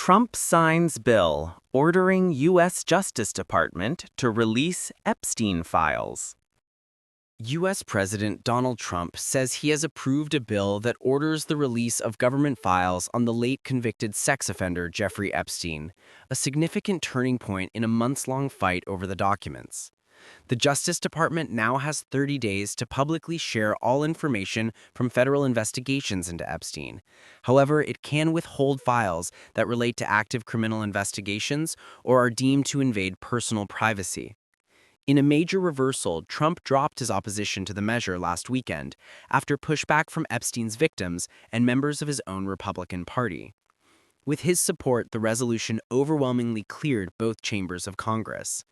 Trump signs bill ordering U.S. Justice Department to release Epstein files. U.S. President Donald Trump says he has approved a bill that orders the release of government files on the late convicted sex offender Jeffrey Epstein, a significant turning point in a months-long fight over the documents. The Justice Department now has 30 days to publicly share all information from federal investigations into Epstein. However, it can withhold files that relate to active criminal investigations or are deemed to invade personal privacy. In a major reversal, Trump dropped his opposition to the measure last weekend after pushback from Epstein's victims and members of his own Republican Party. With his support, the resolution overwhelmingly cleared both chambers of Congress.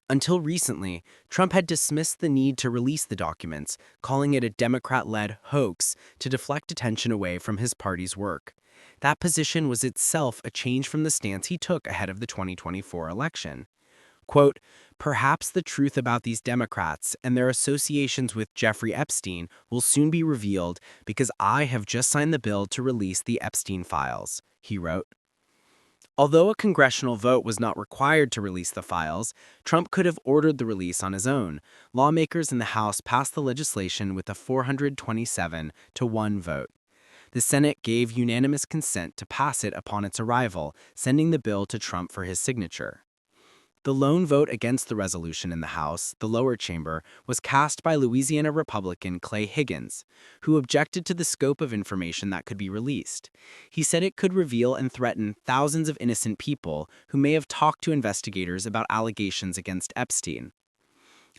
Until recently, Trump had dismissed the need to release the documents, calling it a Democrat-led hoax to deflect attention away from his party's work. That position was itself a change from the stance he took ahead of the 2024 election. Quote, "Perhaps the truth about these Democrats and their associations with Jeffrey Epstein will soon be revealed because I have just signed the bill to release the Epstein files," he wrote. Although a congressional vote was not required to release the files, Trump could have ordered the release on his own. Lawmakers in the House passed the legislation with a 427-1 vote. The Senate gave unanimous consent to pass it upon its arrival, sending the bill to Trump for his signature. The lone vote against the resolution in the House, the lower chamber, was cast by Louisiana Republican Clay Higgins, who objected to the scope of information that could be released. He said it could reveal and threaten thousands of innocent people who may have talked to investigators about allegations against Epstein.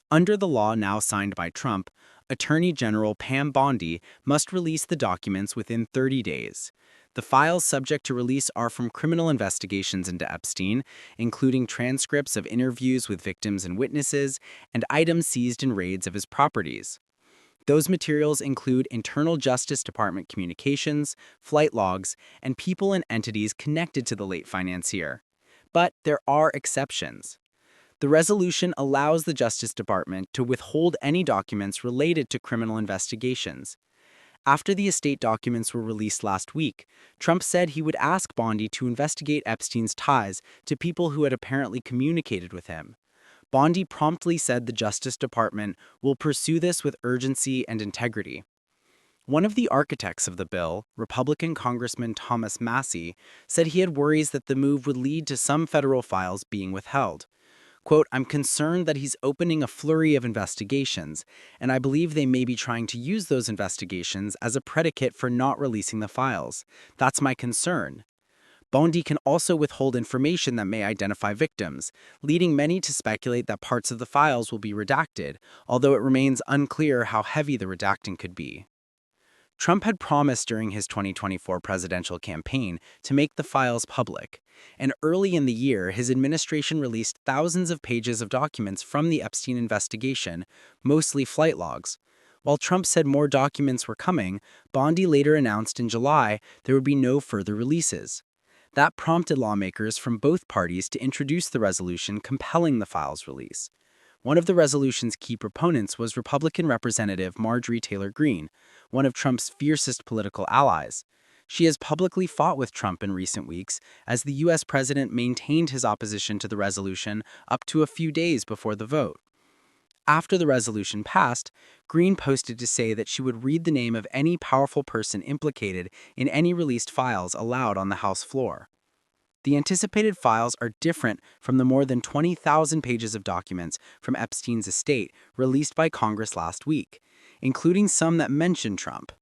Under the law now signed by Trump, Attorney General Pam Bondi must release the documents within 30 days. The files subject to release are from criminal investigations into Epstein, including transcripts of interviews with victims and witnesses, and items seized in raids of his properties. Those materials include internal Justice Department communications, flight logs, and people and entities connected to the late financier. But there are exceptions. The resolution allows the Justice Department to withhold any documents related to criminal investigations. After the estate documents were released last week, Trump said he would ask Bondi to investigate Epstein's ties to people who had apparently communicated with him. Bondi promptly said the Justice Department will pursue this with urgency and integrity. One of the architects of the bill, Republican Congressman Thomas Massie, said he had worries that the move would lead to some federal files being withheld. Quote, "I'm concerned that he's opening a flurry of investigations, and I believe they may be trying to use those investigations as a predicate for not releasing the files. That's my concern." Bondi can also withhold information that may identify victims, leading many to speculate that parts of the files will be redacted, although it remains unclear how heavy the redacting could be. Trump had promised during his 2024 presidential campaign to make the files public, and early in the year, his administration released thousands of pages of documents from the Epstein investigation, mostly flight logs. While Trump said more documents were coming, Bondi later announced in July there would be no further releases. That prompted lawmakers from both parties to introduce the resolution compelling the files release. One of the resolution's key proponents was Republican Representative Marjorie Taylor Greene, one of Trump's fiercest political allies. She has publicly fought with Trump in recent weeks as the U.S. president maintained his opposition to the resolution up to a few days before the vote. After the resolution passed, Greene posted to say that she would read the name of any powerful person implicated in any released files aloud on the House floor. The anticipated files are different from the more than 20,000 pages of documents from Epstein's estate released by Congress last week, including some that mention Trump.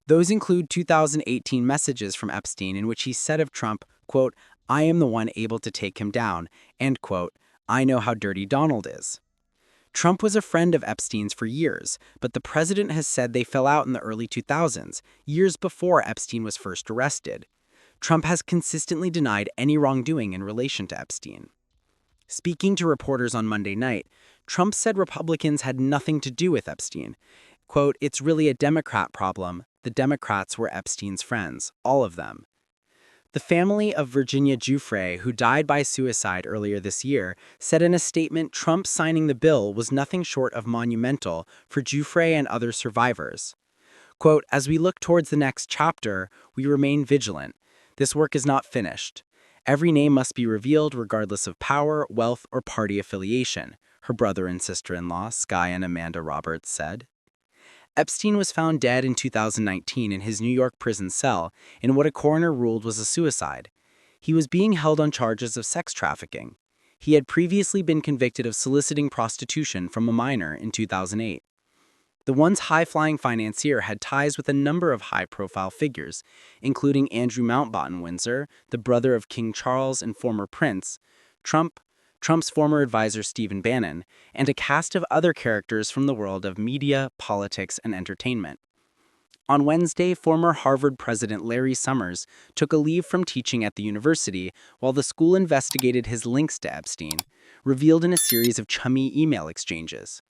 Those include 2018 messages from Epstein in which he said of Trump, quote, "I am the one able to take him down," and, quote, "I know how dirty Donald is." Trump was a friend of Epstein's for years, but the president has said they fell out in the early 2000s, years before Epstein was first arrested. Trump has consistently denied any wrongdoing in relation to Epstein. Speaking to reporters on Monday night, Trump said Republicans had nothing to do with Epstein. Quote, "It's really a Democrat problem. The Democrats were Epstein's friends, all of them." The family of Virginia Giuffre, who died by suicide earlier this year, said in a statement Trump signing the bill was nothing short of monumental for Giuffre and other survivors. Quote, "As we look towards the next chapter, we remain vigilant. This work is not finished. Every name must be revealed regardless of power, wealth, or party affiliation, her brother and sister-in-law, Sky and Amanda Roberts, said. Epstein was found dead in 2019 in his New York prison cell in what a coroner ruled was a suicide. He was being held on charges of sex trafficking. He had previously been convicted of soliciting prostitution from a minor in 2008. The once high-flying financier had ties with a number of high-profile figures, including Andrew Mountbatten Windsor, the brother of King Charles and former prince, Trump's former advisor Stephen Bannon, and a cast of other characters from the world of media, politics, and entertainment. On Wednesday, former Harvard president Larry Summers took a leave from teaching at the university while the school investigated his links to Epstein, revealed in a series of chummy email exchanges.